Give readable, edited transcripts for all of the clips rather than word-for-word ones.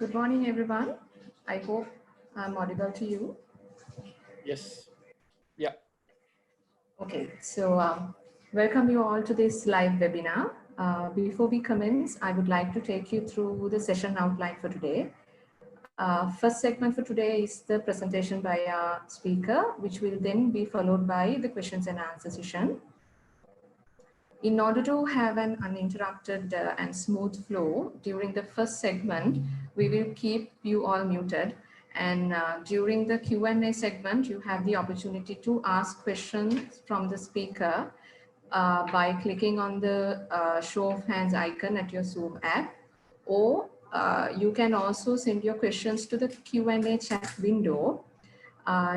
Good morning, everyone. I hope I'm audible to you. Yes. Yeah. Okay, so welcome you all to this live webinar. Before we commence, I would like to take you through the session outline for today. First segment for today is the presentation by our speaker, which will then be followed by the questions and answer session. In order to have an uninterrupted and smooth flow during the first segment, we will keep you all muted. And during the Q&A segment, you have the opportunity to ask questions from the speaker by clicking on the show of hands icon at your Zoom app, or you can also send your questions to the Q&A chat window.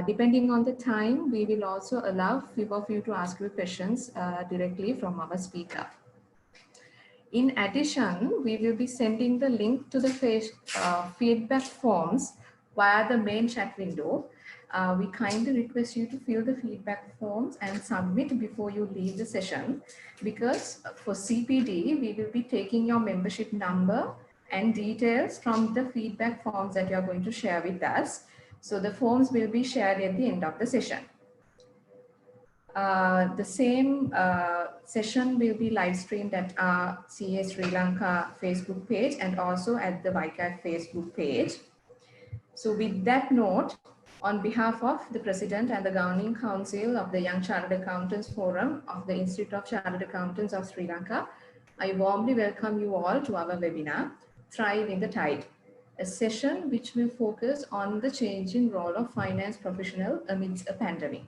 Depending on the time, we will also allow few of you to ask your questions directly from our speaker. In addition, we will be sending the link to the feedback forms via the main chat window. We kindly request you to fill the feedback forms and submit before you leave the session, because for CPD, we will be taking your membership number and details from the feedback forms that you are going to share with us. So the forms will be shared at the end of the session. The same session will be live streamed at our CA Sri Lanka Facebook page and also at the YCAT Facebook page. So with that note, on behalf of the President and the Governing Council of the Young Chartered Accountants Forum of the Institute of Chartered Accountants of Sri Lanka, I warmly welcome you all to our webinar, Thrive in the Tide, a session which will focus on the changing role of finance professional amidst a pandemic.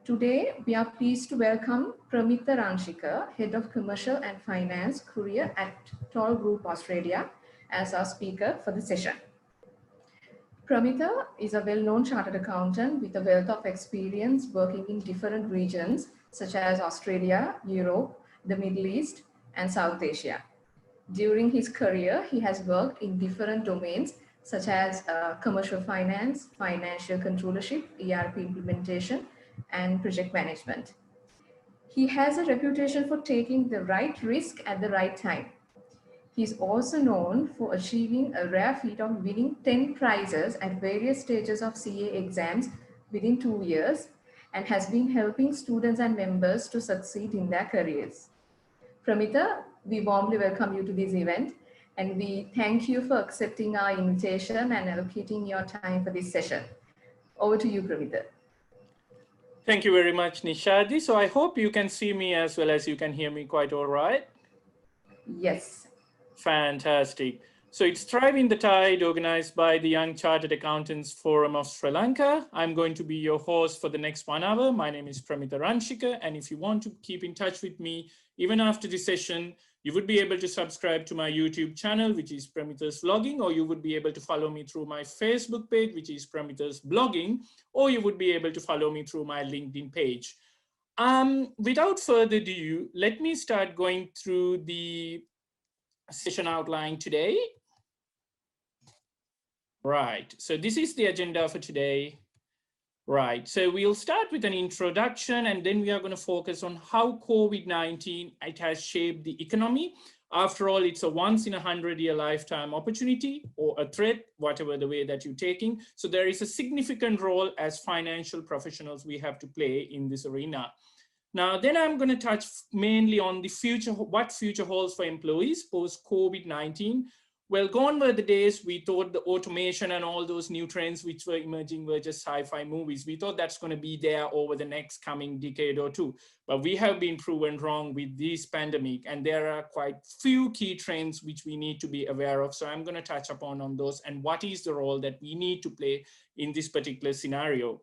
Today, we are pleased to welcome Pramita Ranshika, Head of Commercial and Finance Career at Toll Group Australia, as our speaker for the session. Pramita is a well-known chartered accountant with a wealth of experience working in different regions such as Australia, Europe, the Middle East, and South Asia. During his career, he has worked in different domains such as commercial finance, financial controllership, ERP implementation, and project management. He has a reputation for taking the right risk at the right time. He is also known for achieving a rare feat of winning 10 prizes at various stages of CA exams within 2 years, and has been helping students and members to succeed in their careers. Pramita, we warmly welcome you to this event, and we thank you for accepting our invitation and allocating your time for this session. Over to you, Pramita. Thank you very much, Nishadi. So I hope you can see me as well as you can hear me quite all right. Yes. Fantastic. So it's Thrive in the Tide, organized by the Young Chartered Accountants Forum of Sri Lanka. I'm going to be your host for the next 1 hour. My name is Pramita Ranshika, and if you want to keep in touch with me, even after the session, you would be able to subscribe to my YouTube channel, which is Pramita's Vlogging, or you would be able to follow me through my Facebook page, which is Pramita's Blogging, or you would be able to follow me through my LinkedIn page. Without further ado, let me start going through the session outline today. Right, so this is the agenda for today. Right, so we'll start with an introduction, and then we are going to focus on how COVID-19 it has shaped the economy. After all, it's a once in a 100-year lifetime opportunity, or a threat, whatever the way that you're taking. So there is a significant role as financial professionals we have to play in this arena. Now, then I'm going to touch mainly on the future, what future holds for employees post COVID-19. Well, gone were the days we thought the automation and all those new trends which were emerging were just sci-fi movies. We thought that's going to be there over the next coming decade or two. But we have been proven wrong with this pandemic, and there are quite few key trends which we need to be aware of. So I'm going to touch upon on those and what is the role that we need to play in this particular scenario.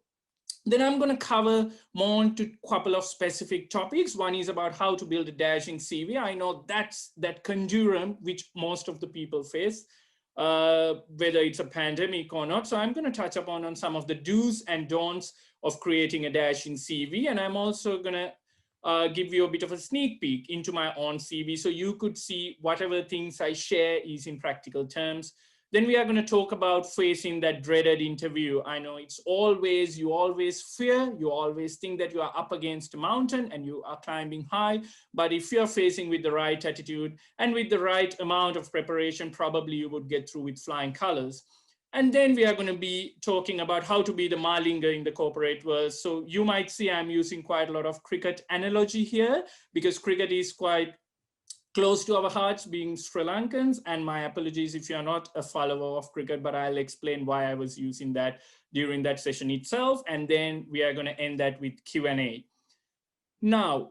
Then I'm going to cover more into a couple of specific topics. One is about how to build a dashing CV. I know that's that conundrum which most of the people face, whether it's a pandemic or not. So I'm going to touch upon on some of the do's and don'ts of creating a dashing CV. And I'm also going to give you a bit of a sneak peek into my own CV, so you could see whatever things I share is in practical terms. Then we are going to talk about facing that dreaded interview. I know it's always, you always fear, you always think that you are up against a mountain and you are climbing high. But if you're facing with the right attitude and with the right amount of preparation, probably you would get through with flying colors. And then we are going to be talking about how to be the Malinga in the corporate world. So you might see I'm using quite a lot of cricket analogy here because cricket is quite close to our hearts being Sri Lankans. And my apologies if you're not a follower of cricket, but I'll explain why I was using that during that session itself. And then we are going to end that with Q&A. Now,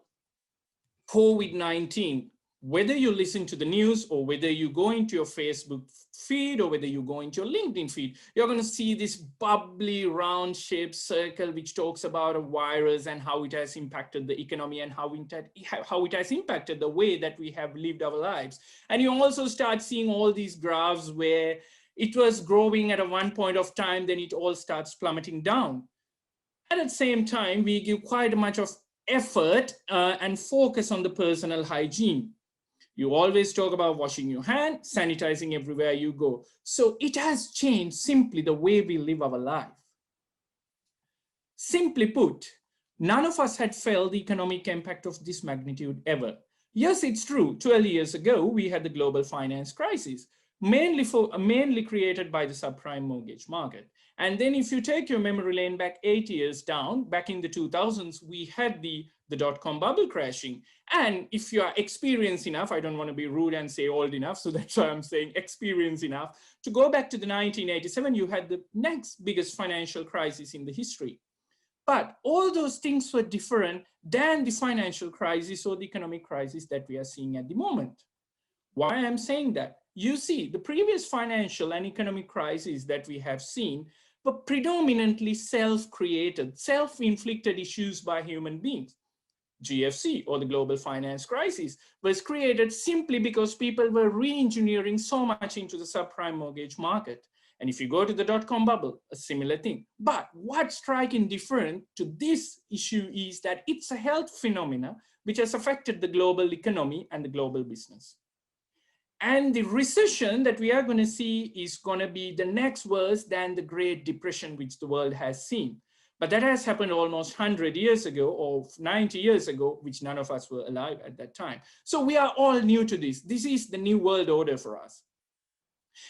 COVID-19, whether you listen to the news or whether you go into your Facebook feed or whether you go into your LinkedIn feed, you're going to see this bubbly round shaped circle which talks about a virus and how it has impacted the economy and how it has impacted the way that we have lived our lives. And you also start seeing all these graphs where it was growing at a one point of time, then it all starts plummeting down. And at the same time, we give quite much of effort and focus on the personal hygiene. You always talk about washing your hands, sanitizing everywhere you go. So it has changed simply the way we live our life. Simply put, none of us had felt the economic impact of this magnitude ever. Yes, it's true. 12 years ago, we had the global finance crisis, mainly created by the subprime mortgage market. And then if you take your memory lane back 8 years down, back in the 2000s, we had the dot-com bubble crashing. And if you are experienced enough, I don't want to be rude and say old enough, so that's why I'm saying experienced enough, to go back to the 1987, you had the next biggest financial crisis in the history. But all those things were different than the financial crisis or the economic crisis that we are seeing at the moment. Why I'm saying that? You see, the previous financial and economic crises that we have seen were predominantly self-created, self-inflicted issues by human beings. GFC, or the global finance crisis, was created simply because people were re-engineering so much into the subprime mortgage market. And if you go to the dot-com bubble, a similar thing. But what's striking different to this issue is that it's a health phenomena which has affected the global economy and the global business. And the recession that we are going to see is going to be the next worse than the Great Depression, which the world has seen. But that has happened almost 100 years ago or 90 years ago, which none of us were alive at that time. So we are all new to this. This is the new world order for us.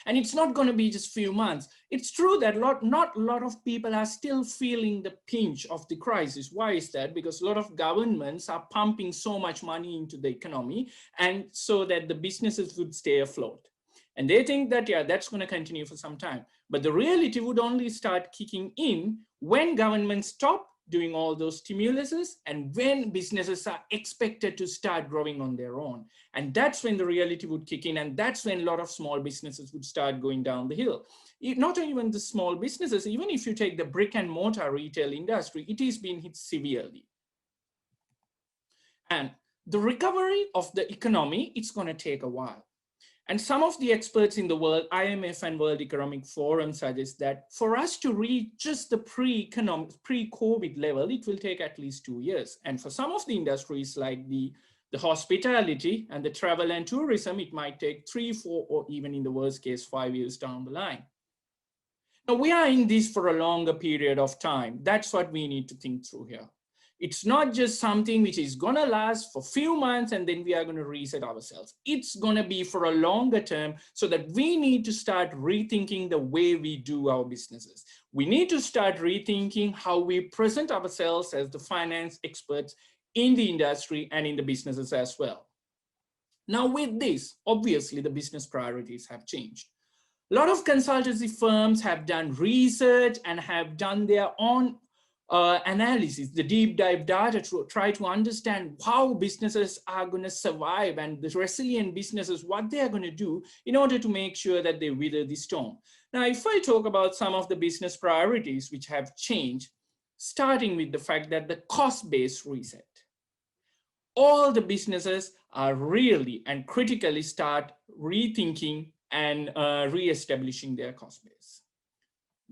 And it's not going to be just a few months. It's true that not a lot of people are still feeling the pinch of the crisis. Why is that? Because a lot of governments are pumping so much money into the economy and so that the businesses would stay afloat. And they think that, yeah, that's going to continue for some time. But the reality would only start kicking in when governments stop doing all those stimuluses and when businesses are expected to start growing on their own. And that's when the reality would kick in. And that's when a lot of small businesses would start going down the hill. Not even the small businesses, even if you take the brick and mortar retail industry, it is being hit severely. And the recovery of the economy, it's going to take a while. And some of the experts in the world, IMF and World Economic Forum, suggest that for us to reach just the pre-COVID level, it will take at least 2 years. And for some of the industries like the hospitality and the travel and tourism, it might take 3, 4, or even in the worst case, 5 years down the line. Now, we are in this for a longer period of time. That's what we need to think through here. It's not just something which is going to last for a few months and then we are going to reset ourselves. It's going to be for a longer term so that we need to start rethinking the way we do our businesses. We need to start rethinking how we present ourselves as the finance experts in the industry and in the businesses as well. Now with this, obviously the business priorities have changed. A lot of consultancy firms have done research and have done their own analysis, the deep dive data to try to understand how businesses are going to survive and the resilient businesses, what they are going to do in order to make sure that they weather the storm. Now, if I talk about some of the business priorities which have changed, starting with the fact that the cost-based reset. All the businesses are really and critically start rethinking and re-establishing their cost base.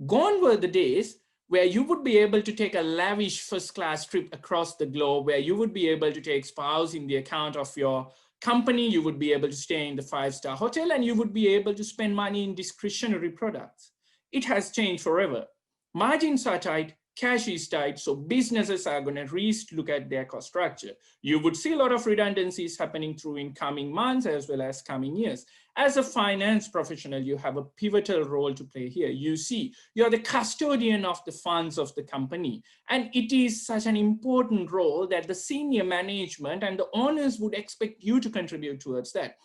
Gone were the days where you would be able to take a lavish first-class trip across the globe, where you would be able to take spouse in the account of your company, you would be able to stay in the 5-star hotel and you would be able to spend money in discretionary products. It has changed forever. Margins are tight, cash is tight, so businesses are going to look at their cost structure. You would see a lot of redundancies happening through in coming months as well as coming years. As a finance professional, you have a pivotal role to play here. You see, you're the custodian of the funds of the company. And it is such an important role that the senior management and the owners would expect you to contribute towards that.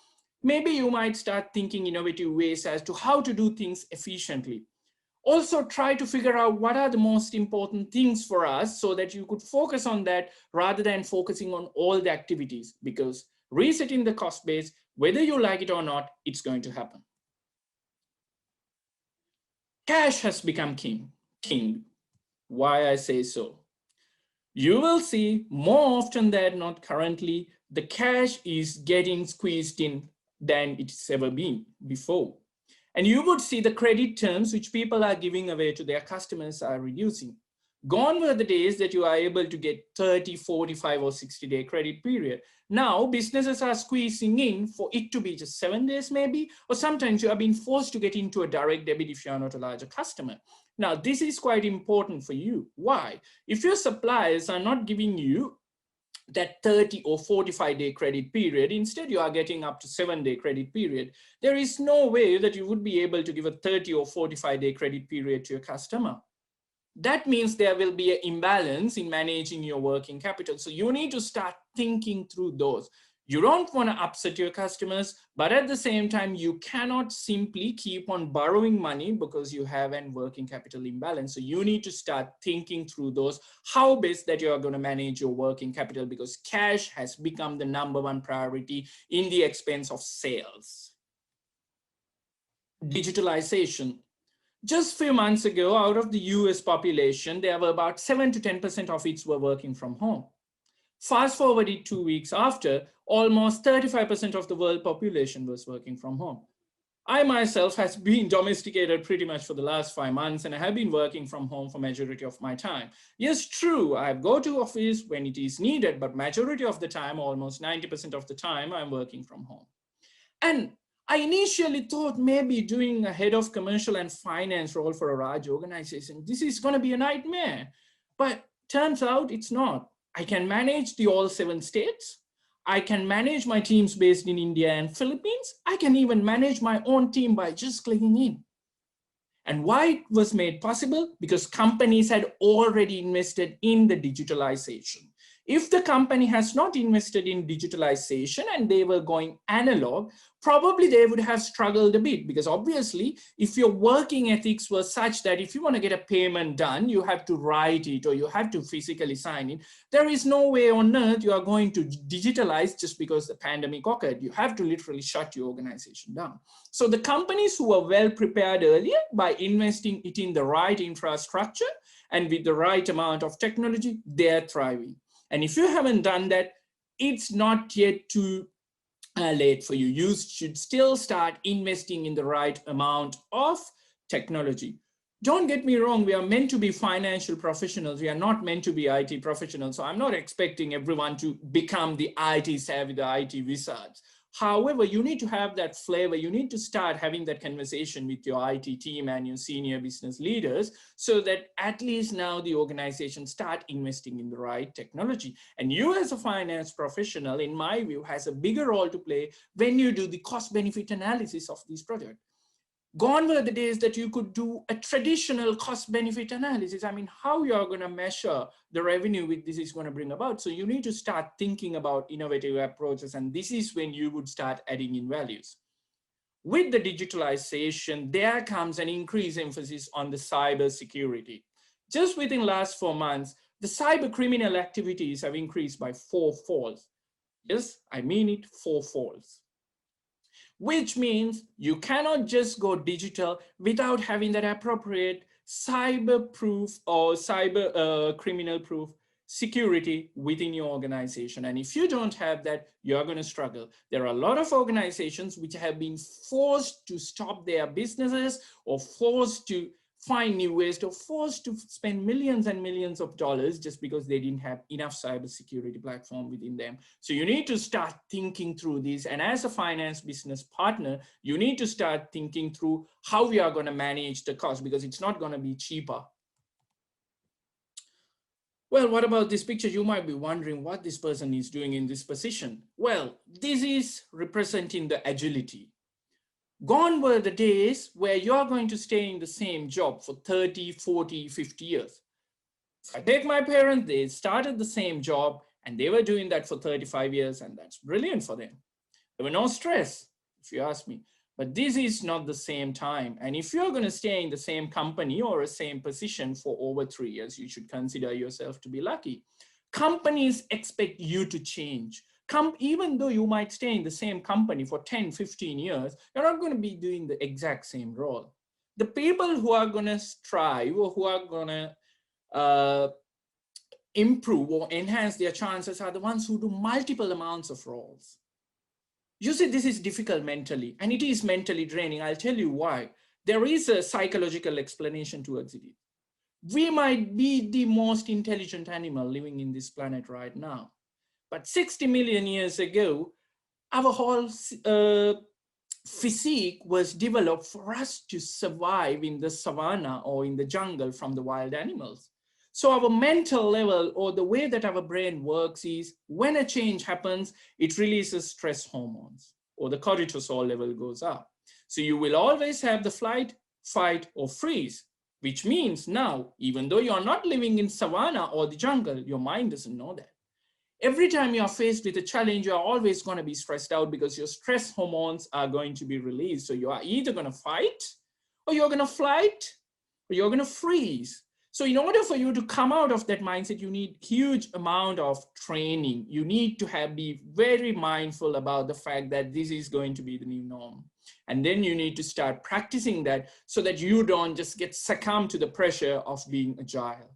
Maybe you might start thinking innovative ways as to how to do things efficiently. Also try to figure out what are the most important things for us so that you could focus on that rather than focusing on all the activities, because resetting the cost base, whether you like it or not, it's going to happen. Cash has become king. Why I say so? You will see more often than not currently, the cash is getting squeezed in than it's ever been before. And you would see the credit terms which people are giving away to their customers are reducing. Gone were the days that you are able to get 30, 45 or 60-day credit period. Now businesses are squeezing in for it to be just 7 days maybe, or sometimes you are being forced to get into a direct debit if you are not a larger customer. Now this is quite important for you. Why? If your suppliers are not giving you that 30 or 45-day credit period, instead you are getting up to 7-day credit period, there is no way that you would be able to give a 30 or 45-day credit period to your customer. That means there will be an imbalance in managing your working capital. So you need to start thinking through those. You don't want to upset your customers, but at the same time, you cannot simply keep on borrowing money because you have a working capital imbalance. So you need to start thinking through those, how best that you are going to manage your working capital, because cash has become the #1 priority in the expense of sales. Digitalization. Just a few months ago, out of the US population, there were about 7 to 10% of it were working from home. Fast forwarded 2 weeks after, almost 35% of the world population was working from home. I myself has been domesticated pretty much for the last 5 months, and I have been working from home for majority of my time. Yes, true, I go to office when it is needed, but majority of the time, almost 90% of the time, I'm working from home. And I initially thought maybe doing a head of commercial and finance role for a large organization, this is going to be a nightmare. But turns out it's not. I can manage the all 7 states. I can manage my teams based in India and Philippines. I can even manage my own team by just clicking in. And why it was made possible? Because companies had already invested in the digitalization. If the company has not invested in digitalization and they were going analog, probably they would have struggled a bit, because obviously if your working ethics were such that if you want to get a payment done, you have to write it or you have to physically sign it, there is no way on earth you are going to digitalize just because the pandemic occurred. You have to literally shut your organization down. So the companies who were well prepared earlier by investing it in the right infrastructure and with the right amount of technology, they're thriving. And if you haven't done that, it's not yet too late for you. You should still start investing in the right amount of technology. Don't get me wrong, we are meant to be financial professionals. We are not meant to be IT professionals. So I'm not expecting everyone to become the IT savvy, the IT wizards. However, you need to have that flavor. You need to start having that conversation with your IT team and your senior business leaders so that at least now the organization start investing in the right technology. And you as a finance professional, in my view, has a bigger role to play when you do the cost benefit analysis of these projects. Gone were the days that you could do a traditional cost benefit analysis. I mean, how you're going to measure the revenue with this is going to bring about. So you need to start thinking about innovative approaches. And this is when you would start adding in values. With the digitalization, there comes an increased emphasis on the cyber security. Just within the last 4 months, the cyber criminal activities have increased by 4-fold. Yes, I mean it, 4-fold. Which means you cannot just go digital without having that appropriate cyber proof or cyber criminal proof security within your organization. And if you don't have that, you're going to struggle. There are a lot of organizations which have been forced to stop their businesses or forced to find new ways, or forced to spend millions and millions of dollars just because they didn't have enough cybersecurity platform within them. So you need to start thinking through this. And as a finance business partner, you need to start thinking through how we are going to manage the cost, because it's not going to be cheaper. Well, what about this picture? You might be wondering what this person is doing in this position. Well, this is representing the agility. Gone were the days where you're going to stay in the same job for 30, 40, 50 years. I take my parents, they started the same job and they were doing that for 35 years, and that's brilliant for them. There were no stress, if you ask me. But this is not the same time. And if you're going to stay in the same company or a same position for over 3 years, you should consider yourself to be lucky. Companies expect you to change. Even though you might stay in the same company for 10, 15 years, you're not going to be doing the exact same role. The people who are going to strive or who are going to improve or enhance their chances are the ones who do multiple amounts of roles. You see, this is difficult mentally, and it is mentally draining. I'll tell you why. There is a psychological explanation towards it. We might be the most intelligent animal living in this planet right now. But 60 million years ago, our whole physique was developed for us to survive in the savanna or in the jungle from the wild animals. So our mental level, or the way that our brain works, is when a change happens, it releases stress hormones, or the cortisol level goes up. So you will always have the flight, fight, or freeze, which means now, even though you're not living in savanna or the jungle, your mind doesn't know that. Every time you're faced with a challenge, you're always going to be stressed out because your stress hormones are going to be released. So you are either going to fight, or you're going to flight, or you're going to freeze. So in order for you to come out of that mindset, you need huge amount of training. You need to be very mindful about the fact that this is going to be the new norm. And then you need to start practicing that so that you don't just get succumb to the pressure of being agile.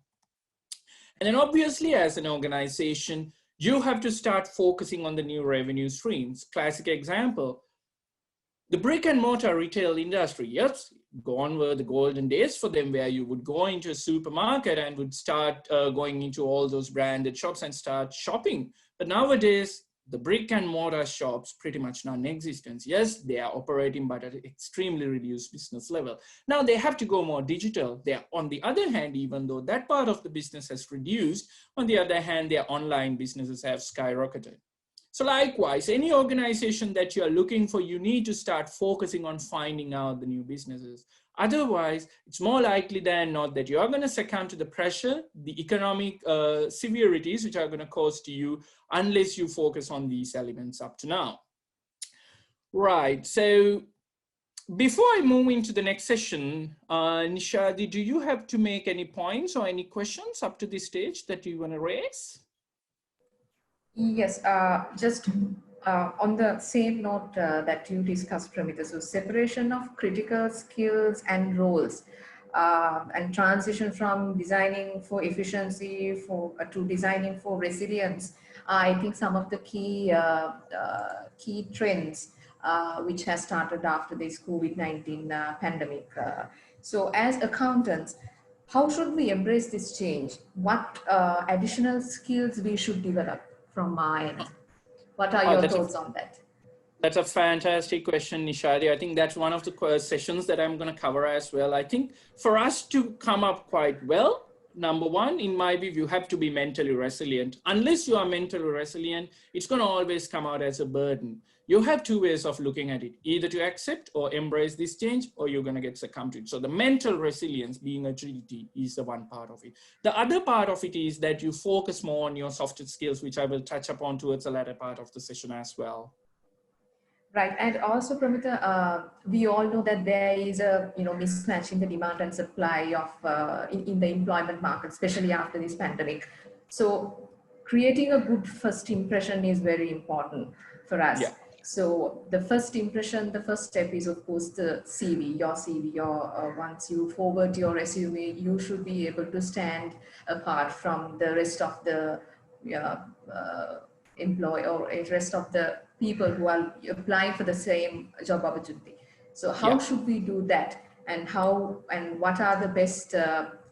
And then obviously, as an organization, you have to start focusing on the new revenue streams. Classic example, the brick and mortar retail industry. Yes, gone were the golden days for them, where you would go into a supermarket and would start going into all those branded shops and start shopping. But nowadays, the brick and mortar shops pretty much non-existent. Yes, they are operating, but at an extremely reduced business level. Now they have to go more digital. They are, on the other hand, even though that part of the business has reduced, on the other hand, their online businesses have skyrocketed. So likewise, any organization that you are looking for, you need to start focusing on finding out the new businesses. Otherwise, it's more likely than not that you are going to succumb to the pressure, the economic severities, which are going to cause to you unless you focus on these elements up to now. Right, so before I move into the next session, Nishadi, do you have to make any points or any questions up to this stage that you want to raise? Yes, just on the same note that you discussed, Pramita, so separation of critical skills and roles, and transition from designing for efficiency to designing for resilience. I think some of the key trends which has started after this COVID-19 pandemic. So as accountants, how should we embrace this change? What additional skills we should develop from my end? What are your thoughts on that? That's a fantastic question, Nishadi. I think that's one of the sessions that I'm going to cover as well. I think for us to come up quite well, number one, in my view, you have to be mentally resilient. Unless you are mentally resilient, it's going to always come out as a burden. You have two ways of looking at it, either to accept or embrace this change, or you're going to get succumbed to it. So the mental resilience, being agility, is the one part of it. The other part of it is that you focus more on your soft skills, which I will touch upon towards the latter part of the session as well. Right, and also, Pramita, we all know that there is a mismatch in the demand and supply of in the employment market, especially after this pandemic. So, creating a good first impression is very important for us. Yeah. So, the first impression, the first step is of course the CV. Your CV. Once you forward your resume, you should be able to stand apart from the rest of the employee or rest of the people who are applying for the same job opportunity. So how should we do that? and how and what are the best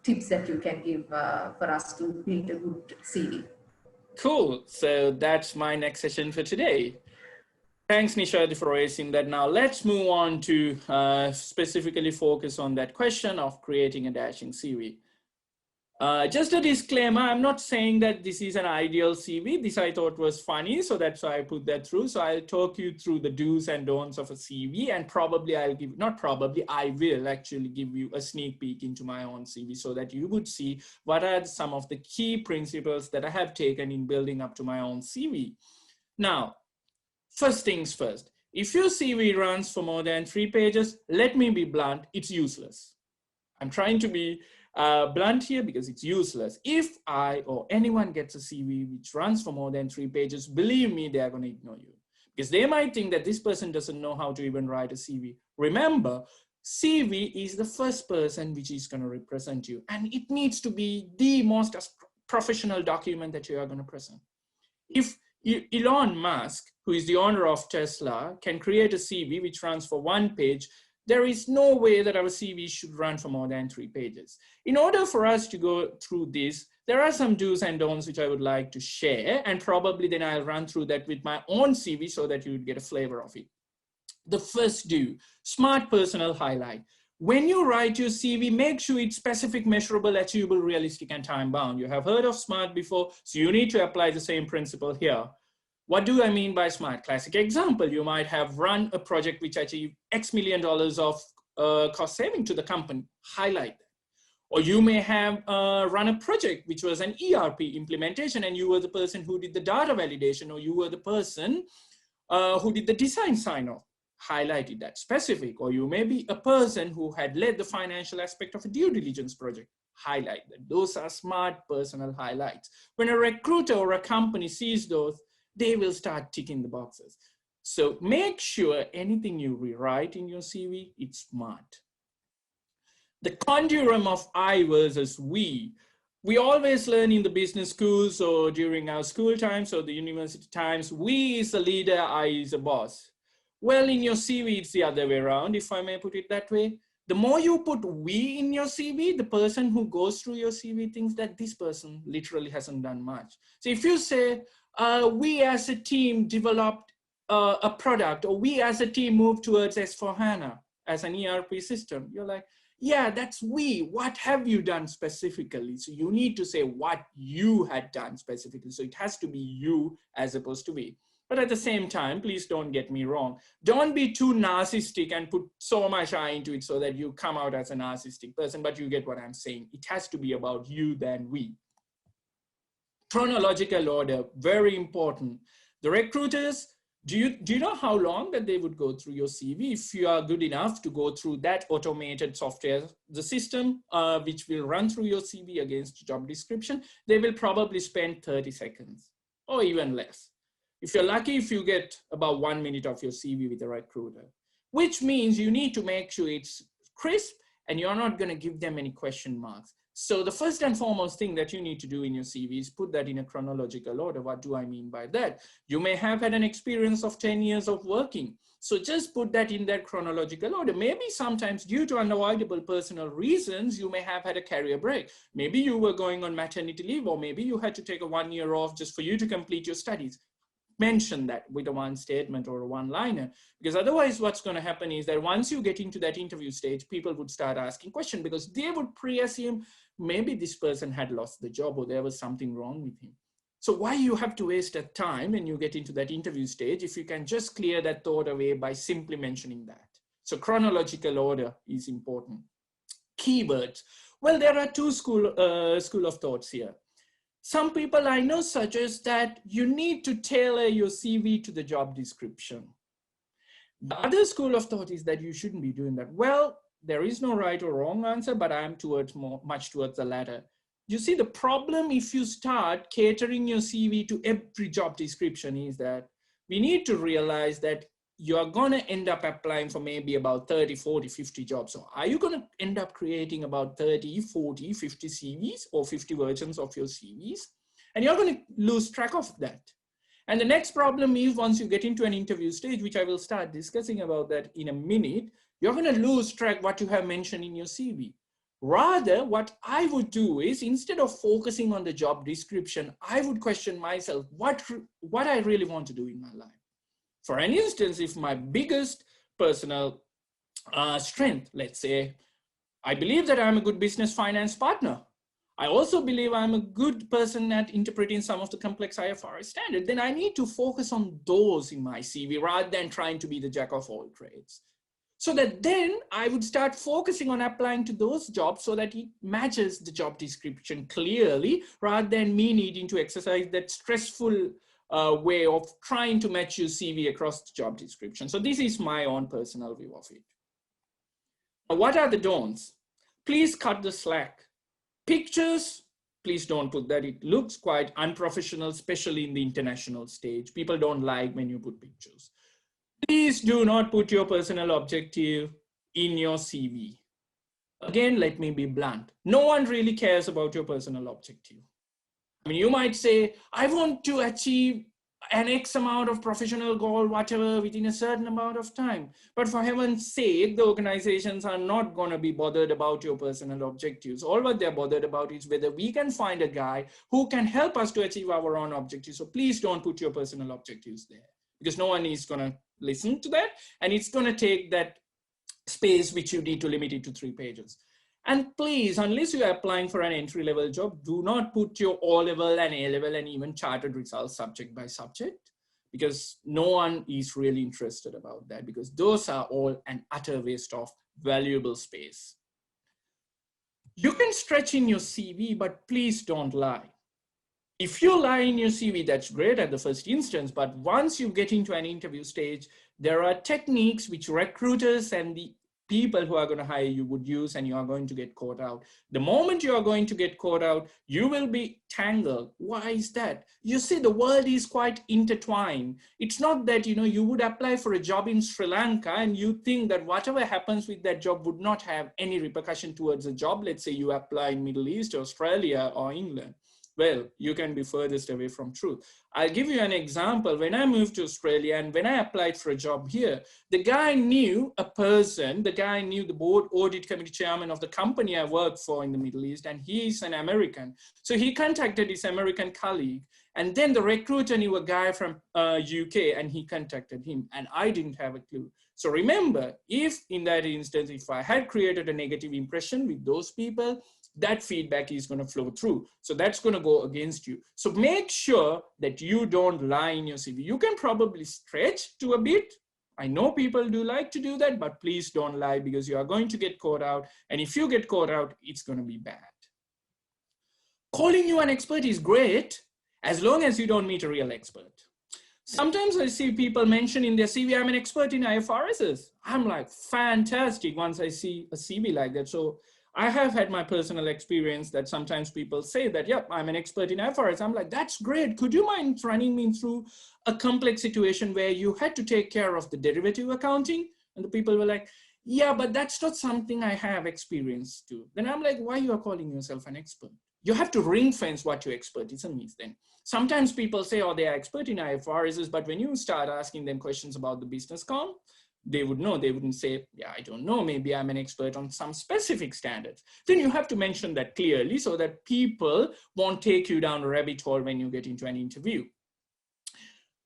tips that you can give for us to build a good CV? Cool. So that's my next session for today. Thanks, Nishad, for raising that. Now let's move on to specifically focus on that question of creating a dashing CV. Just a disclaimer, I'm not saying that this is an ideal CV. This I thought was funny, so that's why I put that through. So I'll talk you through the do's and don'ts of a CV, and probably I will actually give you a sneak peek into my own CV so that you would see what are some of the key principles that I have taken in building up to my own CV. Now, first things first, if your CV runs for more than 3 pages, let me be blunt, it's useless. I'm trying to be blunt here because it's useless. If I or anyone gets a CV which runs for more than 3 pages, believe me, they are going to ignore you because they might think that this person doesn't know how to even write a CV. Remember, CV is the first person which is going to represent you, and it needs to be the most professional document that you are going to present. If Elon Musk, who is the owner of Tesla, can create a CV which runs for 1 page, there is no way that our CV should run for more than 3 pages. In order for us to go through this, there are some do's and don'ts which I would like to share, and probably then I'll run through that with my own CV so that you would get a flavor of it. The first do, smart personal highlight. When you write your CV, make sure it's specific, measurable, achievable, realistic, and time-bound. You have heard of SMART before, so you need to apply the same principle here. What do I mean by SMART? Classic example, you might have run a project which achieved X million dollars of cost saving to the company, highlight that. Or you may have run a project which was an ERP implementation and you were the person who did the data validation, or you were the person who did the design sign-off, highlighted that specific. Or you may be a person who had led the financial aspect of a due diligence project, highlight that. Those are smart personal highlights. When a recruiter or a company sees those, they will start ticking the boxes. So make sure anything you rewrite in your CV, it's smart. The conundrum of I versus we. We always learn in the business schools or during our school times or the university times, we is a leader, I is a boss. Well, in your CV, it's the other way around, if I may put it that way. The more you put we in your CV, the person who goes through your CV thinks that this person literally hasn't done much. So if you say, we as a team developed a product, or we as a team moved towards S4HANA as an ERP system, you're like, yeah, that's we. What have you done specifically? So you need to say what you had done specifically. So it has to be you as opposed to we. But at the same time, please don't get me wrong. Don't be too narcissistic and put so much I into it so that you come out as a narcissistic person, but you get what I'm saying. It has to be about you than we. Chronological order, very important. The recruiters, do you know how long that they would go through your CV? If you are good enough to go through that automated software, the system which will run through your CV against job description, they will probably spend 30 seconds or even less. If you're lucky, if you get about 1 minute of your CV with a recruiter, which means you need to make sure it's crisp and you're not going to give them any question marks. So the first and foremost thing that you need to do in your CV is put that in a chronological order. What do I mean by that? You may have had an experience of 10 years of working. So just put that in that chronological order. Maybe sometimes due to unavoidable personal reasons, you may have had a career break. Maybe you were going on maternity leave, or maybe you had to take a 1 year off just for you to complete your studies. Mention that with a one statement or a one-liner, because otherwise what's going to happen is that once you get into that interview stage, people would start asking questions because they would pre-assume maybe this person had lost the job or there was something wrong with him. So why you have to waste that time when you get into that interview stage if you can just clear that thought away by simply mentioning that? So chronological order is important. Keywords. Well, there are two school of thoughts here. Some people I know suggest that you need to tailor your CV to the job description. The other school of thought is that you shouldn't be doing that. Well, there is no right or wrong answer, but I'm much towards the latter. You see, the problem if you start catering your CV to every job description is that we need to realize that you're going to end up applying for maybe about 30, 40, 50 jobs. So are you going to end up creating about 30, 40, 50 CVs or 50 versions of your CVs? And you're going to lose track of that. And the next problem is once you get into an interview stage, which I will start discussing about that in a minute, you're going to lose track what you have mentioned in your CV. Rather, what I would do is instead of focusing on the job description, I would question myself what I really want to do in my life. For an instance, if my biggest personal strength, let's say, I believe that I'm a good business finance partner. I also believe I'm a good person at interpreting some of the complex IFRS standards. Then I need to focus on those in my CV rather than trying to be the jack of all trades. So that then I would start focusing on applying to those jobs so that it matches the job description clearly rather than me needing to exercise that stressful way of trying to match your CV across the job description. So this is my own personal view of it. Now, what are the don'ts? Please cut the slack. Pictures, please don't put that. It looks quite unprofessional, especially in the international stage. People don't like when you put pictures. Please do not put your personal objective in your CV. Again, let me be blunt. No one really cares about your personal objective. I mean, you might say, I want to achieve an X amount of professional goal, whatever, within a certain amount of time. But for heaven's sake, the organizations are not going to be bothered about your personal objectives. All what they're bothered about is whether we can find a guy who can help us to achieve our own objectives. So please don't put your personal objectives there, because no one is going to listen to that. And it's going to take that space which you need to limit it to 3 pages. And please, unless you're applying for an entry-level job, do not put your O-level and A-level and even chartered results subject by subject, because no one is really interested about that, because those are all an utter waste of valuable space. You can stretch in your CV, but please don't lie. If you lie in your CV, that's great at the first instance, but once you get into an interview stage, there are techniques which recruiters and the people who are going to hire you would use, and you are going to get caught out. The moment you are going to get caught out, you will be tangled. Why is that? You see, the world is quite intertwined. It's not that, you would apply for a job in Sri Lanka and you think that whatever happens with that job would not have any repercussion towards a job. Let's say you apply in Middle East, Australia, or England. Well, you can be furthest away from truth. I'll give you an example. When I moved to Australia and when I applied for a job here, the guy knew the board audit committee chairman of the company I worked for in the Middle East, and he's an American. So he contacted his American colleague, and then the recruiter knew a guy from UK, and he contacted him, and I didn't have a clue. So remember, if in that instance, if I had created a negative impression with those people, that feedback is going to flow through. So that's going to go against you. So make sure that you don't lie in your CV. You can probably stretch to a bit. I know people do like to do that, but please don't lie, because you are going to get caught out. And if you get caught out, it's going to be bad. Calling you an expert is great, as long as you don't meet a real expert. Sometimes I see people mention in their CV, I'm an expert in IFRSs. I'm like, fantastic, once I see a CV like that. So I have had my personal experience that sometimes people say that, yep, I'm an expert in IFRS. I'm like, that's great. Could you mind running me through a complex situation where you had to take care of the derivative accounting? And the people were like, yeah, but that's not something I have experience to. Then I'm like, why you are calling yourself an expert? You have to ring fence what your expertism is then. Sometimes people say, oh, they are expert in IFRS, but when you start asking them questions about the business comp, they would know. They wouldn't say, yeah, I don't know, maybe I'm an expert on some specific standards. Then you have to mention that clearly so that people won't take you down a rabbit hole when you get into an interview.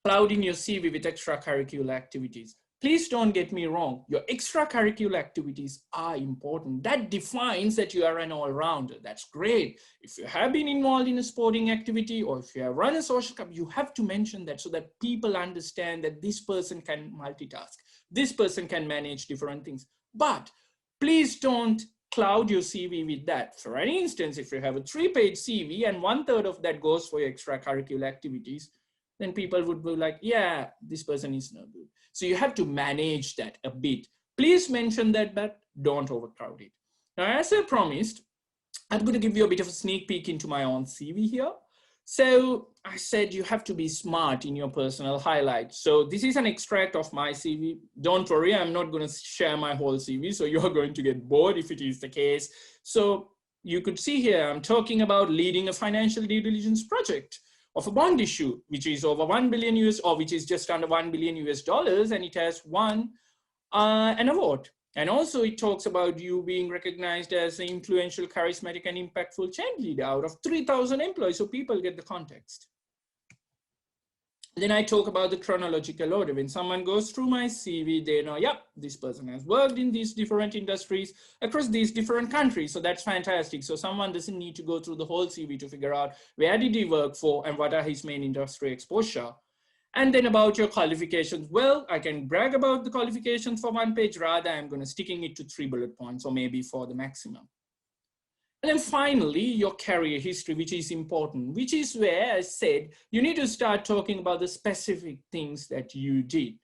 Clouding your CV with extracurricular activities. Please don't get me wrong. Your extracurricular activities are important. That defines that you are an all-rounder. That's great. If you have been involved in a sporting activity or if you have run a social club, you have to mention that so that people understand that this person can multitask. This person can manage different things. But please don't cloud your CV with that. For an instance, if you have a 3-page CV and 1/3 of that goes for your extracurricular activities, then people would be like, yeah, this person is no good. So you have to manage that a bit. Please mention that, but don't overcrowd it. Now, as I promised, I'm going to give you a bit of a sneak peek into my own CV here. So I said you have to be smart in your personal highlights. So this is an extract of my CV. Don't worry, I'm not going to share my whole CV, so you're going to get bored if it is the case. So you could see here, I'm talking about leading a financial due diligence project. of a bond issue, which is over 1 billion US, or which is just under 1 billion US dollars, and it has won an award. And also it talks about you being recognized as an influential, charismatic, and impactful change leader out of 3,000 employees, so people get the context. Then I talk about the chronological order. When someone goes through my CV, they know, yep, this person has worked in these different industries across these different countries. So that's fantastic. So someone doesn't need to go through the whole CV to figure out where did he work for and what are his main industry exposure. And then about your qualifications. Well, I can brag about the qualifications for one page, rather I'm going to sticking it to 3 bullet points, or maybe for the maximum. And then finally, your career history, which is important, which is where I said you need to start talking about the specific things that you did.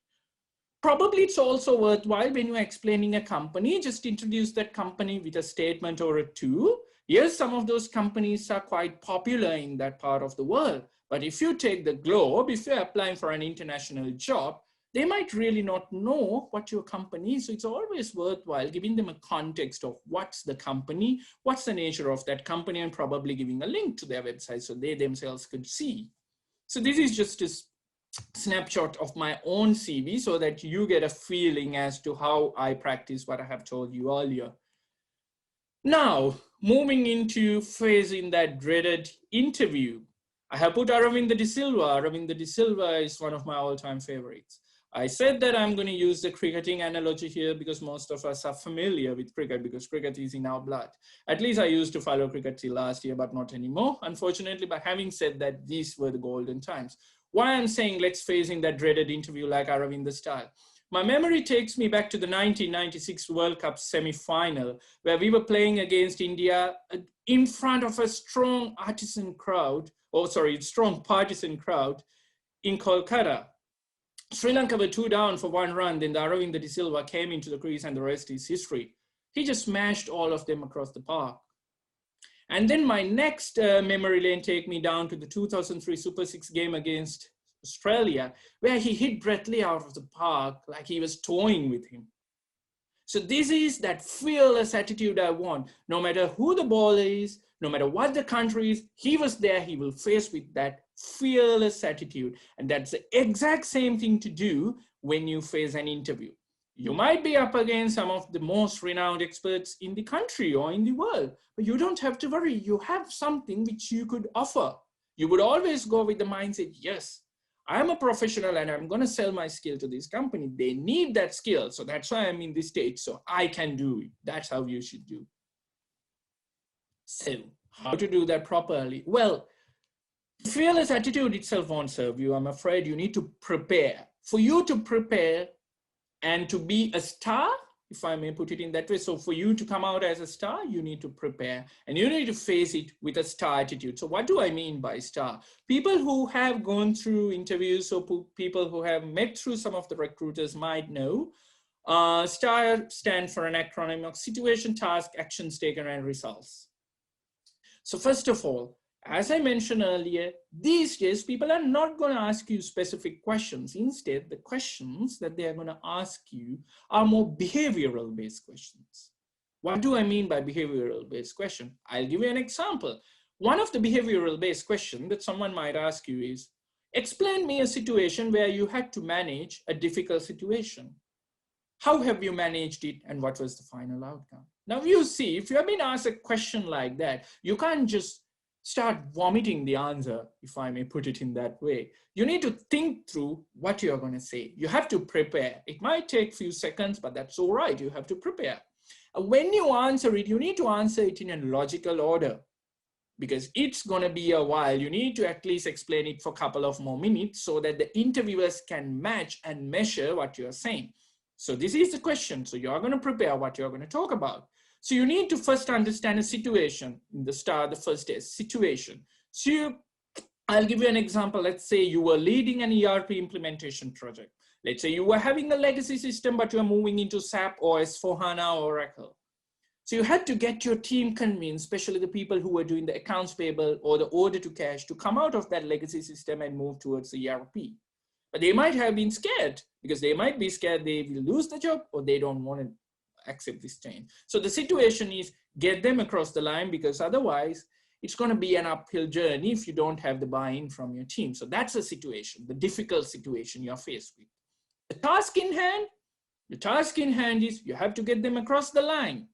Probably it's also worthwhile when you're explaining a company, just introduce that company with a statement or a two. Yes, some of those companies are quite popular in that part of the world. But if you take the globe, if you're applying for an international job, they might really not know what your company is. So it's always worthwhile giving them a context of what's the company, what's the nature of that company, and probably giving a link to their website so they themselves could see. So this is just a snapshot of my own CV so that you get a feeling as to how I practice what I have told you earlier. Now, moving into facing that dreaded interview, I have put Aravinda De Silva. Aravinda De Silva is one of my all-time favorites. I said that I'm going to use the cricketing analogy here because most of us are familiar with cricket because cricket is in our blood. At least I used to follow cricket till last year, but not anymore, unfortunately. But having said that, these were the golden times. Why I'm saying let's face in that dreaded interview like Aravinda style. My memory takes me back to the 1996 World Cup semi-final where we were playing against India in front of a strong partisan crowd in Kolkata. Sri Lanka were 2 down for 1 run, then the Aravinda De Silva came into the crease and the rest is history. He just smashed all of them across the park. And then my next memory lane take me down to the 2003 Super 6 game against Australia, where he hit Brett Lee out of the park like he was toying with him. So this is that fearless attitude I want. No matter who the ball is, no matter what the country is, he was there, he will face with that fearless attitude. And that's the exact same thing to do when you face an interview. You might be up against some of the most renowned experts in the country or in the world, but you don't have to worry. You have something which you could offer. You would always go with the mindset, yes, I'm a professional and I'm going to sell my skill to this company. They need that skill. So that's why I'm in this stage. So I can do it. That's how you should do. So how to do that properly? Well, fearless attitude itself won't serve you. I'm afraid you need to prepare. For you to prepare and to be a star, if I may put it in that way. So for you to come out as a star, you need to prepare and you need to face it with a star attitude. So what do I mean by star? People who have gone through interviews or people who have met through some of the recruiters might know. STAR stands for an acronym of situation, task, actions taken, and results. So first of all, as I mentioned earlier, these days, people are not going to ask you specific questions. Instead, the questions that they are going to ask you are more behavioral-based questions. What do I mean by behavioral-based question? I'll give you an example. One of the behavioral-based questions that someone might ask you is, explain me a situation where you had to manage a difficult situation. How have you managed it and what was the final outcome? Now you see, if you have been asked a question like that, you can't just start vomiting the answer, if I may put it in that way. You need to think through what you're going to say. You have to prepare. It might take a few seconds, but that's all right. You have to prepare. When you answer it, you need to answer it in a logical order because it's going to be a while. You need to at least explain it for a couple of more minutes so that the interviewers can match and measure what you're saying. So this is the question. So you're going to prepare what you're going to talk about. So you need to first understand a situation in the start, the first is situation. So I'll give you an example. Let's say you were leading an ERP implementation project. Let's say you were having a legacy system, but you're moving into SAP or S4HANA or Oracle. So you had to get your team convinced, especially the people who were doing the accounts payable or the order to cash, to come out of that legacy system and move towards the ERP. But they might have been scared because they might be scared they will lose the job or they don't want to accept this change. So the situation is get them across the line because otherwise it's going to be an uphill journey if you don't have the buy-in from your team. So that's a situation, the difficult situation you're faced with. The task in hand is you have to get them across the line.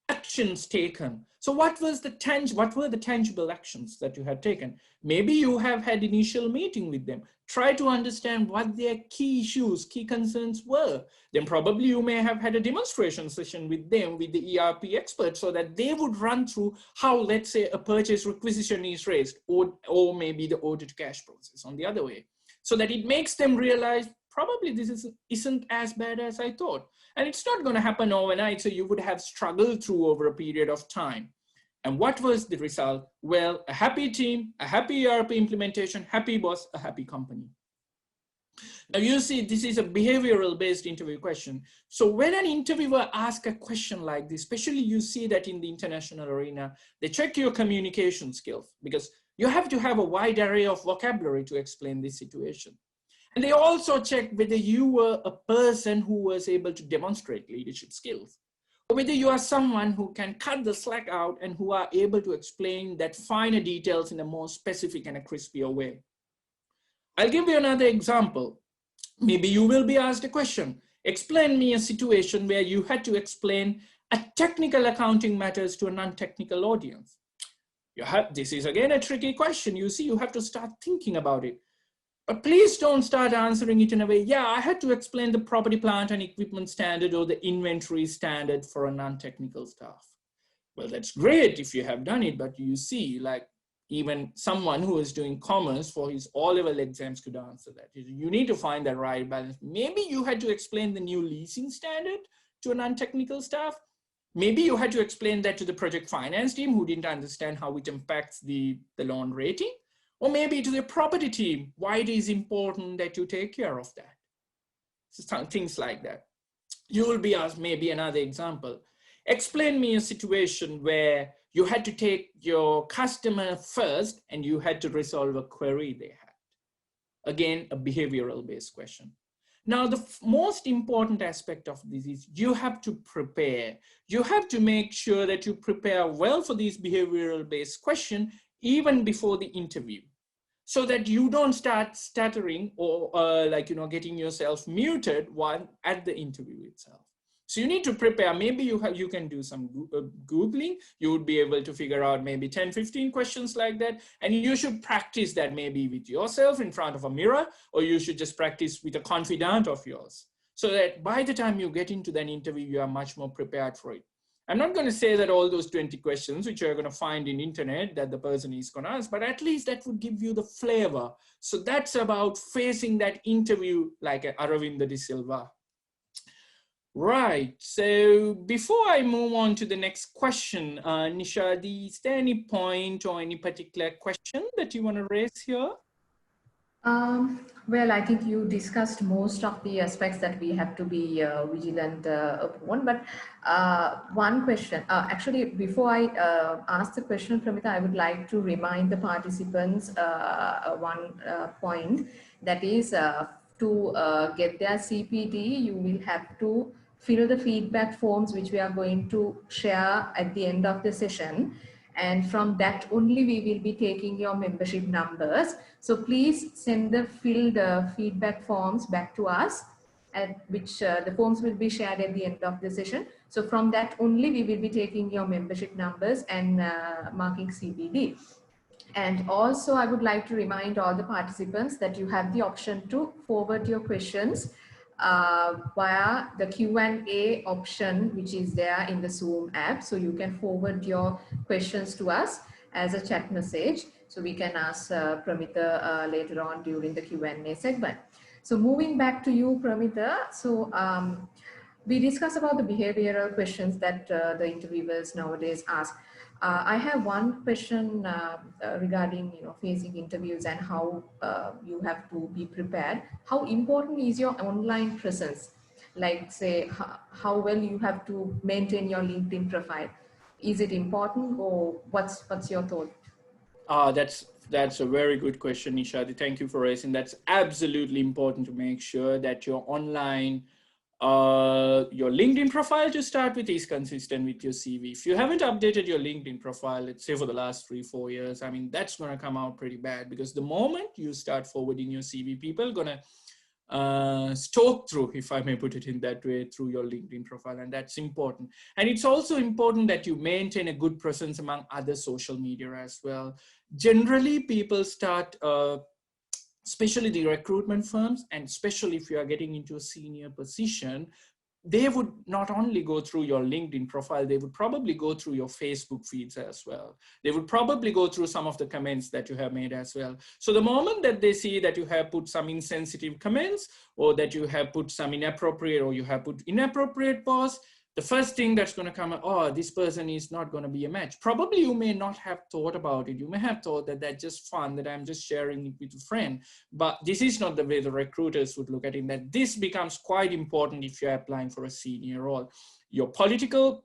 Actions taken. So what were the tangible actions that you had taken? Maybe you have had initial meeting with them. Try to understand what their key issues, key concerns were. Then probably you may have had a demonstration session with them, with the ERP expert, so that they would run through how, let's say, a purchase requisition is raised, or maybe the order to cash process on the other way, so that it makes them realize probably this isn't as bad as I thought. And it's not going to happen overnight, so you would have struggled through over a period of time. And what was the result? Well, a happy team, a happy ERP implementation, happy boss, a happy company. Now you see, this is a behavioral based interview question. So when an interviewer asks a question like this, especially you see that in the international arena, they check your communication skills, because you have to have a wide array of vocabulary to explain this situation. And they also check whether you were a person who was able to demonstrate leadership skills, or whether you are someone who can cut the slack out and who are able to explain that finer details in a more specific and a crispier way. I'll give you another example. Maybe you will be asked a question. Explain me a situation where you had to explain a technical accounting matters to a non-technical audience. This is again a tricky question. You see, you have to start thinking about it. But please don't start answering it in a way, yeah, I had to explain the property, plant and equipment standard or the inventory standard for a non-technical staff. Well, that's great if you have done it, but you see, like even someone who is doing commerce for his O-level exams could answer that. You need to find that right balance. Maybe you had to explain the new leasing standard to a non-technical staff. Maybe you had to explain that to the project finance team who didn't understand how it impacts the loan rating. Or maybe to the property team, why it is important that you take care of that. So things like that. You will be asked maybe another example. Explain me a situation where you had to take your customer first and you had to resolve a query they had. Again, a behavioral based question. Now, the most important aspect of this is you have to prepare. You have to make sure that you prepare well for these behavioral based questions even before the interview, so that you don't start stuttering or getting yourself muted while at the interview itself. So you need to prepare. Maybe you can do some Googling. You would be able to figure out maybe 10, 15 questions like that. And you should practice that maybe with yourself in front of a mirror, or you should just practice with a confidant of yours, so that by the time you get into that interview, you are much more prepared for it. I'm not going to say that all those 20 questions, which you're going to find in internet that the person is going to ask, but at least that would give you the flavor. So that's about facing that interview like Aravinda de Silva. Right, so before I move on to the next question, Nisha, is there any point or any particular question that you want to raise here? Well, I think you discussed most of the aspects that we have to be vigilant upon, but one question, actually, before I ask the question, Pramita, I would like to remind the participants one point, that is to get their CPD, you will have to fill the feedback forms which we are going to share at the end of the session. And from that only we will be taking your membership numbers. So please send the filled feedback forms back to us, at which the forms will be shared at the end of the session. So from that only we will be taking your membership numbers and marking CPD. And also I would like to remind all the participants that you have the option to forward your questions via the Q&A option, which is there in the Zoom app. So you can forward your questions to us as a chat message, so we can ask Pramita later on during the Q&A segment. So moving back to you, Pramita. So we discussed about the behavioral questions that the interviewers nowadays ask. I have one question regarding facing interviews and how you have to be prepared. How important is your online presence? Like say how well you have to maintain your LinkedIn profile. Is it important, or what's your thought? That's a very good question, Nishadi. Thank you for raising. That's absolutely important to make sure that your online Your LinkedIn profile to start with is consistent with your CV. If you haven't updated your LinkedIn profile, let's say for the last 3-4 years, I mean, that's going to come out pretty bad, because the moment you start forwarding your CV, people are going to stalk through, if I may put it in that way, through your LinkedIn profile. And that's important. And it's also important that you maintain a good presence among other social media as well. Generally, people start, especially the recruitment firms, and especially if you are getting into a senior position, they would not only go through your LinkedIn profile, they would probably go through your Facebook feeds as well. They would probably go through some of the comments that you have made as well. So the moment that they see that you have put some insensitive comments, or that you have put some inappropriate, or you have put inappropriate posts, the first thing that's going to come, oh, this person is not going to be a match. Probably you may not have thought about it. You may have thought that that's just fun, that I'm just sharing it with a friend. But this is not the way the recruiters would look at it. That this becomes quite important if you're applying for a senior role. Your political,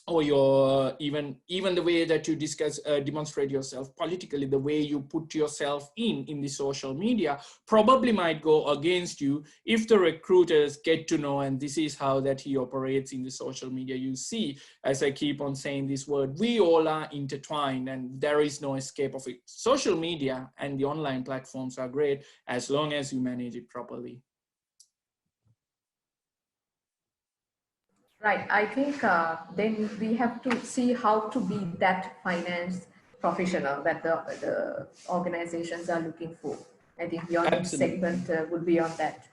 or your even the way that you discuss, demonstrate yourself politically, the way you put yourself in the social media probably might go against you if the recruiters get to know, and this is how that he operates in the social media. You see, as I keep on saying this word, we all are intertwined and there is no escape of it. Social media and the online platforms are great as long as you manage it properly. Right. I think then we have to see how to be that finance professional that the organizations are looking for. I think your next Absolutely. segment would be on that.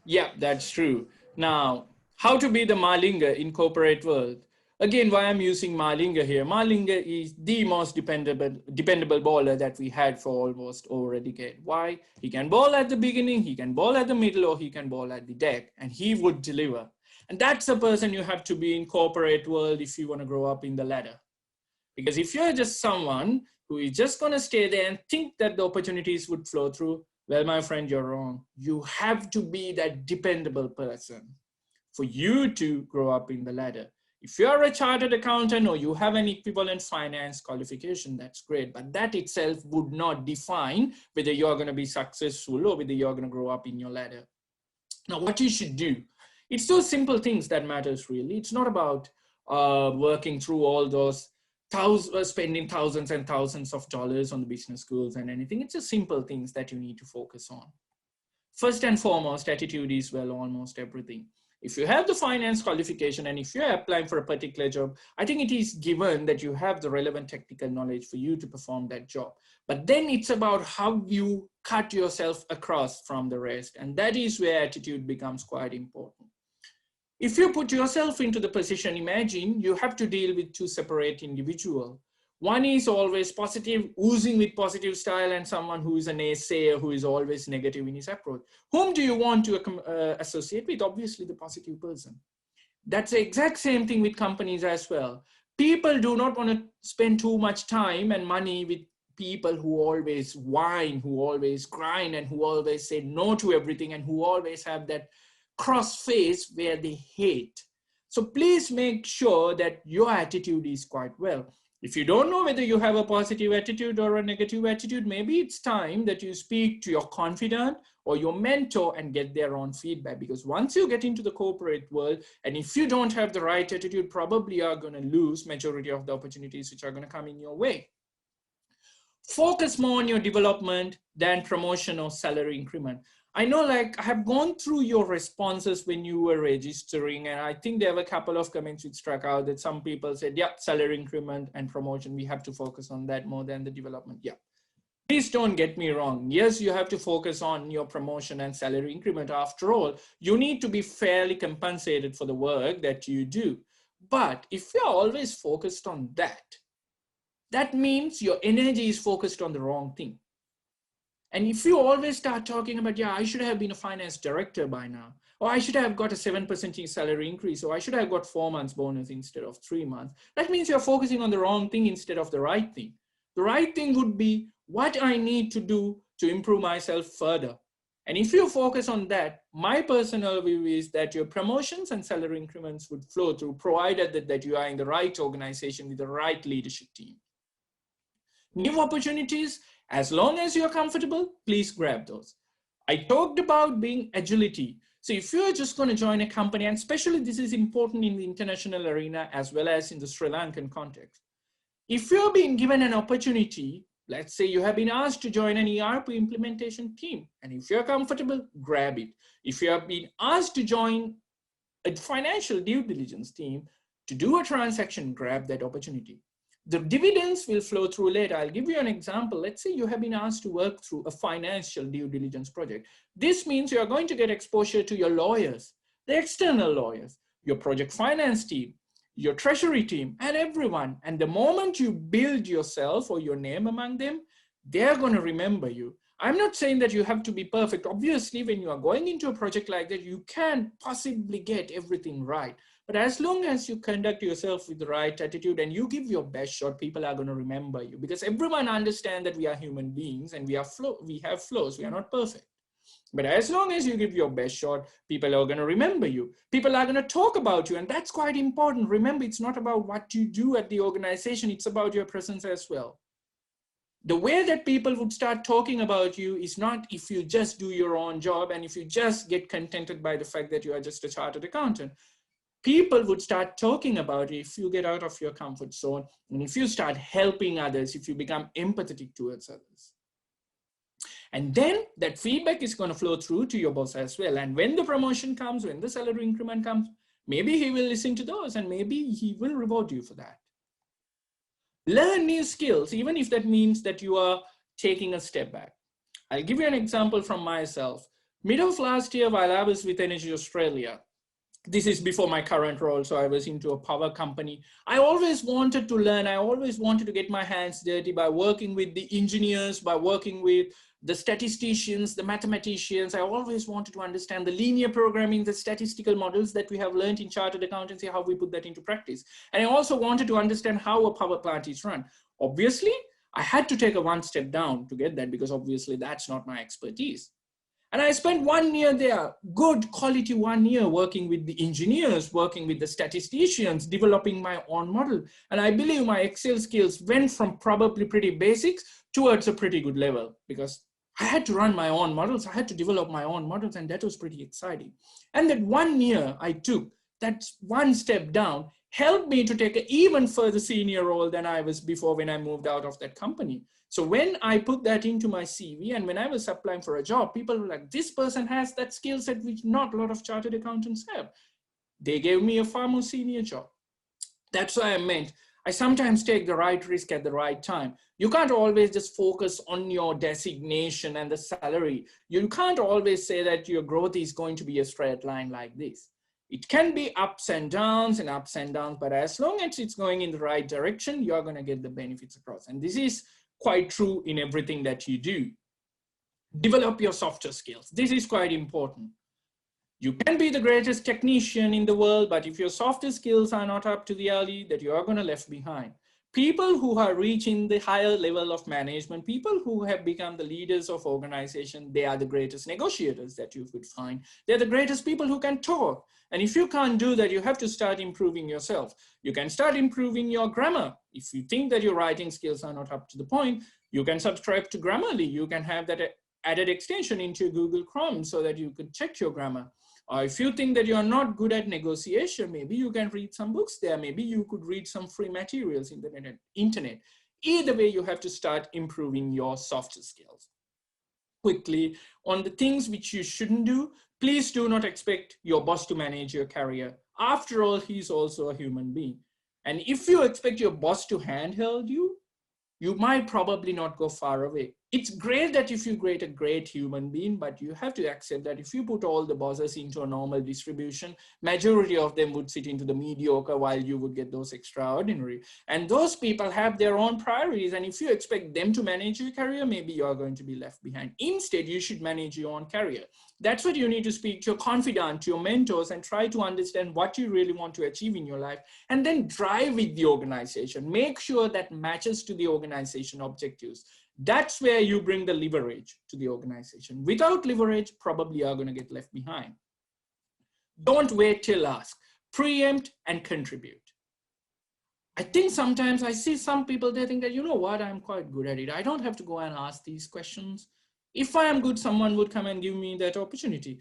Yeah, that's true. Now, how to be the Malinga in corporate world? Again, why I'm using Malinga here. Malinga is the most dependable bowler that we had for almost over a decade. Why? He can bowl at the beginning, he can bowl at the middle, or he can bowl at the deck, and he would deliver. And that's the person you have to be in corporate world if you want to grow up in the ladder. Because if you're just someone who is just going to stay there and think that the opportunities would flow through, well, my friend, you're wrong. You have to be that dependable person for you to grow up in the ladder. If you're a chartered accountant or you have an equivalent finance qualification, that's great. But that itself would not define whether you're going to be successful or whether you're going to grow up in your ladder. Now, what you should do, it's those simple things that matters really. It's not about working through all those spending thousands and thousands of dollars on the business schools and anything. It's just simple things that you need to focus on. First and foremost, attitude is, well, almost everything. If you have the finance qualification and if you're applying for a particular job, I think it is given that you have the relevant technical knowledge for you to perform that job. But then it's about how you cut yourself across from the rest. And that is where attitude becomes quite important. If you put yourself into the position, imagine you have to deal with two separate individuals. One is always positive, oozing with positive style, and someone who is a naysayer, who is always negative in his approach. Whom do you want to associate with? Obviously, the positive person. That's the exact same thing with companies as well. People do not want to spend too much time and money with people who always whine, who always grind, and who always say no to everything, and who always have that cross face where they hate. So please make sure that your attitude is quite well. If you don't know whether you have a positive attitude or a negative attitude, maybe it's time that you speak to your confidant or your mentor and get their own feedback. Because once you get into the corporate world, and if you don't have the right attitude, probably you are going to lose majority of the opportunities which are going to come in your way. Focus more on your development than promotion or salary increment. I know, like, I have gone through your responses when you were registering, and I think there were a couple of comments which struck out that some people said, yeah, salary increment and promotion, we have to focus on that more than the development. Yeah. Please don't get me wrong. Yes, you have to focus on your promotion and salary increment. After all, you need to be fairly compensated for the work that you do. But if you're always focused on that, that means your energy is focused on the wrong thing. And if you always start talking about, yeah, I should have been a finance director by now, or I should have got a 7% salary increase, or I should have got 4 months bonus instead of 3 months, that means you're focusing on the wrong thing instead of the right thing. The right thing would be what I need to do to improve myself further. And if you focus on that, my personal view is that your promotions and salary increments would flow through, provided that you are in the right organization with the right leadership team. New opportunities, as long as you're comfortable, please grab those. I talked about being agility. So if you're just going to join a company, and especially this is important in the international arena as well as in the Sri Lankan context, if you're being given an opportunity, let's say you have been asked to join an ERP implementation team, and if you're comfortable, grab it. If you have been asked to join a financial due diligence team to do a transaction, grab that opportunity. The dividends will flow through later. I'll give you an example. Let's say you have been asked to work through a financial due diligence project. This means you're going to get exposure to your lawyers, the external lawyers, your project finance team, your treasury team, and everyone. And the moment you build yourself or your name among them, they're going to remember you. I'm not saying that you have to be perfect. Obviously, when you are going into a project like that, you can't possibly get everything right. But as long as you conduct yourself with the right attitude and you give your best shot, people are going to remember you, because everyone understands that we are human beings and we have flaws. We are not perfect. But as long as you give your best shot, people are going to remember you. People are going to talk about you. And that's quite important. Remember, it's not about what you do at the organization. It's about your presence as well. The way that people would start talking about you is not if you just do your own job and if you just get contented by the fact that you are just a chartered accountant. People would start talking about you if you get out of your comfort zone and if you start helping others, if you become empathetic towards others. And then that feedback is going to flow through to your boss as well. And when the promotion comes, when the salary increment comes, maybe he will listen to those and maybe he will reward you for that. Learn new skills, even if that means that you are taking a step back. I'll give you an example from myself. Mid of last year, while I was with Energy Australia, this is before my current role, so I was into a power company. I always wanted to learn. I always wanted to get my hands dirty by working with the engineers, by working with the statisticians, the mathematicians. I always wanted to understand the linear programming, the statistical models that we have learned in chartered accountancy, how we put that into practice. And I also wanted to understand how a power plant is run. Obviously, I had to take a one step down to get that, because obviously that's not my expertise. And I spent 1 year there, good quality 1 year, working with the engineers, working with the statisticians, developing my own model. And I believe my Excel skills went from probably pretty basics towards a pretty good level, because I had to run my own models. I had to develop my own models, and that was pretty exciting. And that 1 year I took, that one step down, helped me to take an even further senior role than I was before when I moved out of that company. So when I put that into my CV and when I was applying for a job, people were like, this person has that skill set which not a lot of chartered accountants have. They gave me a far more senior job. That's what I meant. I sometimes take the right risk at the right time. You can't always just focus on your designation and the salary. You can't always say that your growth is going to be a straight line like this. It can be ups and downs, but as long as it's going in the right direction, you're going to get the benefits across. And this is quite true in everything that you do. Develop your softer skills. This is quite important. You can be the greatest technician in the world, but if your softer skills are not up to the alley, that you are going to left behind. People who are reaching the higher level of management, people who have become the leaders of organization, they are the greatest negotiators that you could find. They're the greatest people who can talk. And if you can't do that, you have to start improving yourself. You can start improving your grammar. If you think that your writing skills are not up to the point, you can subscribe to Grammarly. You can have that added extension into Google Chrome so that you could check your grammar. Or if you think that you're not good at negotiation, maybe you can read some books there. Maybe you could read some free materials in the internet. Either way, you have to start improving your softer skills. Quickly, on the things which you shouldn't do, please do not expect your boss to manage your career. After all, he's also a human being. And if you expect your boss to handhold you, you might probably not go far away. It's great that if you create a great human being, but you have to accept that if you put all the bosses into a normal distribution, majority of them would sit into the mediocre while you would get those extraordinary. And those people have their own priorities. And if you expect them to manage your career, maybe you're going to be left behind. Instead, you should manage your own career. That's what you need to speak to your confidant, to your mentors, and try to understand what you really want to achieve in your life. And then drive with the organization. Make sure that matches to the organization objectives. That's where you bring the leverage to the organization. Without leverage, probably you're going to get left behind. Don't wait till ask. Preempt and contribute. I think sometimes I see some people, they think that, you know what, I'm quite good at it. I don't have to go and ask these questions. If I am good, someone would come and give me that opportunity.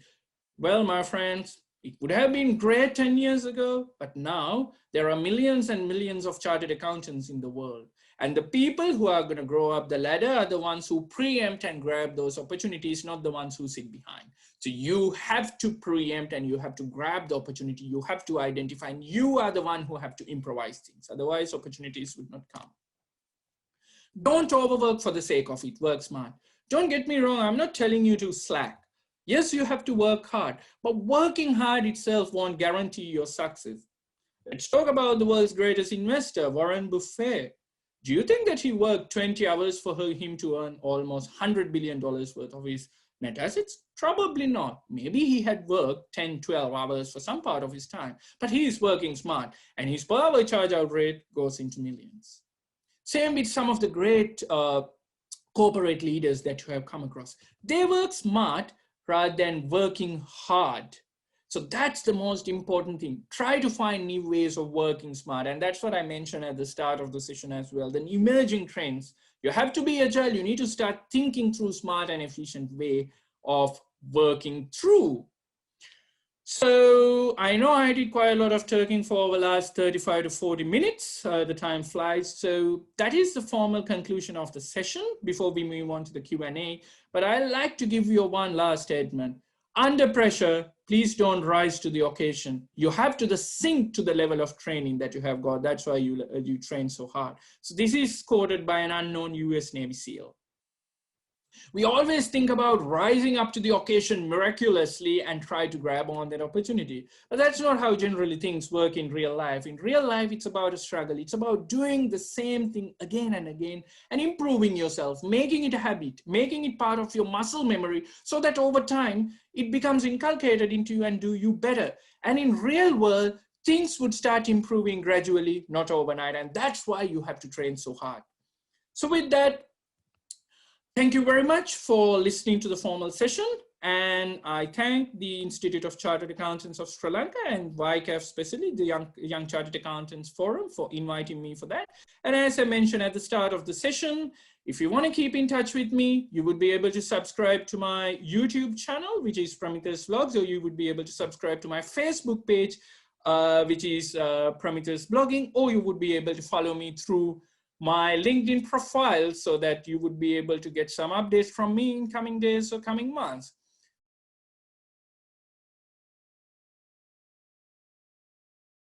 Well, my friends, it would have been great 10 years ago, but now there are millions and millions of chartered accountants in the world. And the people who are going to grow up the ladder are the ones who preempt and grab those opportunities, not the ones who sit behind. So you have to preempt and you have to grab the opportunity. You have to identify, and you are the one who have to improvise things. Otherwise, opportunities would not come. Don't overwork for the sake of it. Work smart. Don't get me wrong. I'm not telling you to slack. Yes, you have to work hard, but working hard itself won't guarantee your success. Let's talk about the world's greatest investor, Warren Buffett. Do you think that he worked 20 hours for him to earn almost $100 billion worth of his net assets? Probably not. Maybe he had worked 10, 12 hours for some part of his time, but he is working smart and his per hour charge out rate goes into millions. Same with some of the great corporate leaders that you have come across. They work smart rather than working hard. So that's the most important thing. Try to find new ways of working smart. And that's what I mentioned at the start of the session as well. The emerging trends. You have to be agile. You need to start thinking through smart and efficient way of working through. So I know I did quite a lot of talking for the last 35 to 40 minutes. The time flies. So that is the formal conclusion of the session before we move on to the Q&A. But I'd like to give you one last statement. Under pressure, please don't rise to the occasion. You have to sink to the level of training that you have got. That's why you train so hard. So this is quoted by an unknown US Navy SEAL. We always think about rising up to the occasion miraculously and try to grab on that opportunity. But that's not how generally things work in real life. In real life, it's about a struggle. It's about doing the same thing again and again and improving yourself, making it a habit, making it part of your muscle memory so that over time, it becomes inculcated into you and do you better. And in real world, things would start improving gradually, not overnight. And that's why you have to train so hard. So with that, thank you very much for listening to the formal session. And I thank the Institute of Chartered Accountants of Sri Lanka and YCAF, especially the Young Chartered Accountants Forum, for inviting me for that. And as I mentioned at the start of the session, if you want to keep in touch with me, you would be able to subscribe to my YouTube channel, which is Prometheus Vlogs, or you would be able to subscribe to my Facebook page, which is Prometheus Blogging, or you would be able to follow me through my LinkedIn profile so that you would be able to get some updates from me in coming days or coming months.